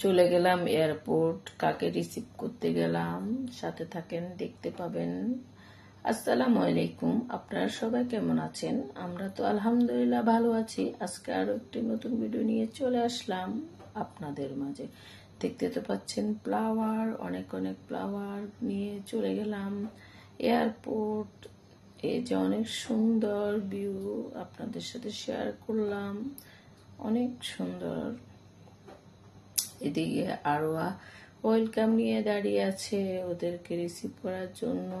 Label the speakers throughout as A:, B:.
A: চলে গেলাম এয়ারপোর্ট, কাকে রিসিভ করতে গেলাম, সাথে থাকেন, দেখতে পাবেন। আসসালামু আলাইকুম, আপনারা সবাই কেমন আছেন? আমরা তো আলহামদুলিল্লাহ ভালো আছি। আজকে আরো একটি নতুন ভিডিও নিয়ে চলে আসলাম আপনাদের মাঝে। দেখতে তো পাচ্ছেন ফ্লাওয়ার, অনেক অনেক ফ্লাওয়ার নিয়ে চলে গেলাম এয়ারপোর্ট। এই যে অনেক সুন্দর ভিউ আপনাদের সাথে শেয়ার করলাম, অনেক সুন্দর। এদিকে আরোয়া ওয়েলকাম নিয়ে দাঁড়িয়ে আছে ওদেরকে রিসিভ করার জন্য,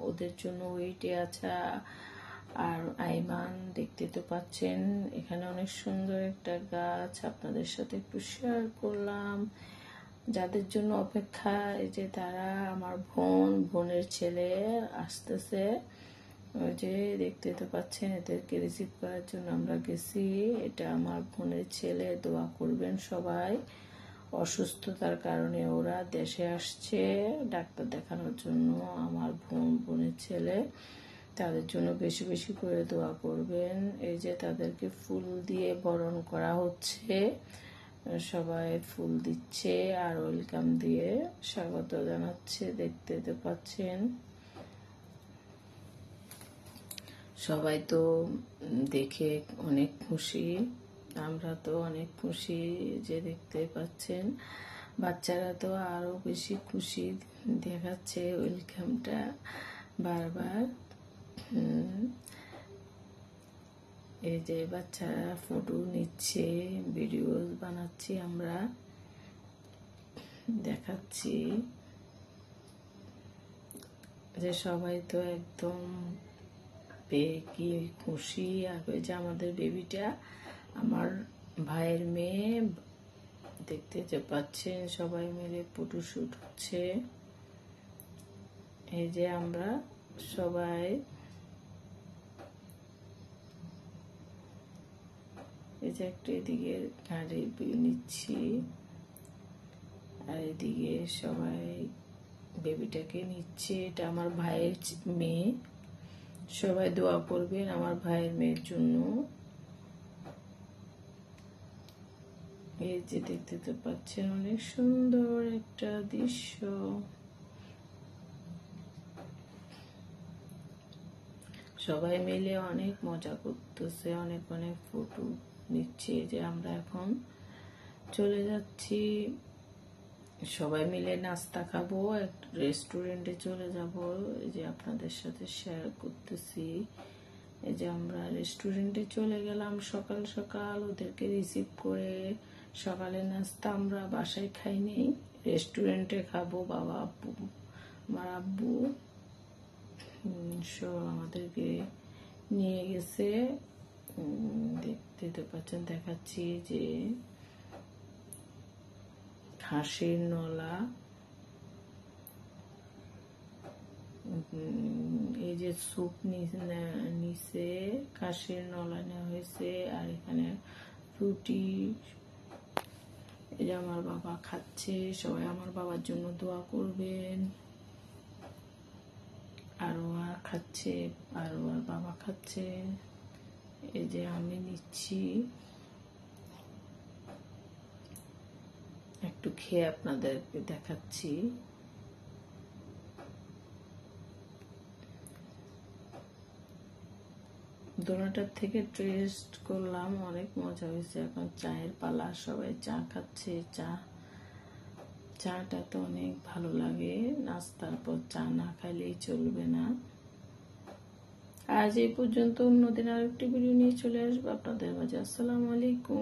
A: ওদের জন্য ওয়েটে আছে। আর আইমান দেখতে তো পাচ্ছেন, এখানে অনেক সুন্দর একটা গাছ আপনাদের সাথে একটু শেয়ার করলাম। যাদের জন্য অপেক্ষা, এই যে তারা আমার বোনের ছেলে আসতেছে, ওই যে দেখতে তো পাচ্ছেন, এদেরকে রিসিভ করার জন্য আমরা গেছি। এটা আমার বোনের ছেলে, দোয়া করবেন সবাই। অসুস্থতার কারণে ওরা দেশে আসছে ডাক্তার দেখানোর জন্য। আমার বোনের ছেলে, তাদের জন্য বেশি বেশি করে দোয়া করবেন। এই যে তাদেরকে ফুল দিয়ে বরণ করা হচ্ছে, সবাই ফুল দিচ্ছে আর ওয়েলকাম দিয়ে স্বাগত জানাচ্ছে, দেখতে তো পাচ্ছেন। সবাই তো দেখে অনেক খুশি, আমরা তো অনেক খুশি যে দেখতে পাচ্ছেন। বাচ্চারা তো আরো বেশি খুশি দেখাচ্ছে ওয়েলকামটা বারবার। এই যে বাচ্চারা ফটো নিচ্ছে, ভিডিও বানাচ্ছি, আমরা দেখাচ্ছি যে সবাই তো একদম পেয়ে কি খুশি। আর ওই যে আমাদের বেবিটা, আমার ভাইয়ের মেয়ে, দেখতে যে পাচ্ছেন সবাই মিলে ফটোশুট হচ্ছে। এই যে আমরা সবাই, এই যে একটা এদিকে গাড়ি নিচ্ছি আর এদিকে সবাই বেবিটাকে নিচ্ছে। এটা আমার ভাইয়ের মেয়ে, সবাই দোয়া করবেন আমার ভাইয়ের মেয়ের জন্য। এই যে দেখতে তো পাচ্ছেন, অনেক সুন্দর একটা দৃশ্য। সবাই মিলে অনেক মজা করতেছে, অনেক অনেক ফটো নিচ্ছে। যে আমরা এখন চলে যাচ্ছি, সবাই মিলে নাস্তা খাবো, একটা রেস্টুরেন্টে চলে যাব। এই যে আপনাদের সাথে শেয়ার করতেছি, এই যে আমরা রেস্টুরেন্টে চলে গেলাম সকাল সকাল ওদেরকে রিসিভ করে। সকালের নাস্তা আমরা বাসায় খাইনি, রেস্টুরেন্টে খাবো। বাবা আব্বু, আমার আব্বু আমাদেরকে নিয়ে গেছে। দেখতে তো পাচ্ছেন, দেখাচ্ছি যে হাঁসের নলা, এই যে স্যুপ নিচে খাসির নলা নেওয়া হয়েছে, আর এখানে রুটি। এই যে আমার বাবা খাচ্ছে, সবাই আমার বাবার জন্য দোয়া করবেন। আরো আর খাচ্ছে, আরো আর বাবা খাচ্ছে। এই যে আমি নিচ্ছি, একটু খেয়ে আপনাদেরকে দেখাচ্ছি। দোনোটার থেকে টেস্ট করলাম, অনেক মজা হয়েছে। এখন চায়ের পালা, সবাই চা খাচ্ছে। চাটা তো অনেক ভালো লাগে, নাস্তার পর চা না খাইলেই চলবে না। আজ এই পর্যন্ত, অন্যদিন আরেকটি ভিডিও নিয়ে চলে আসবো আপনাদের মাঝে। আসসালামু আলাইকুম।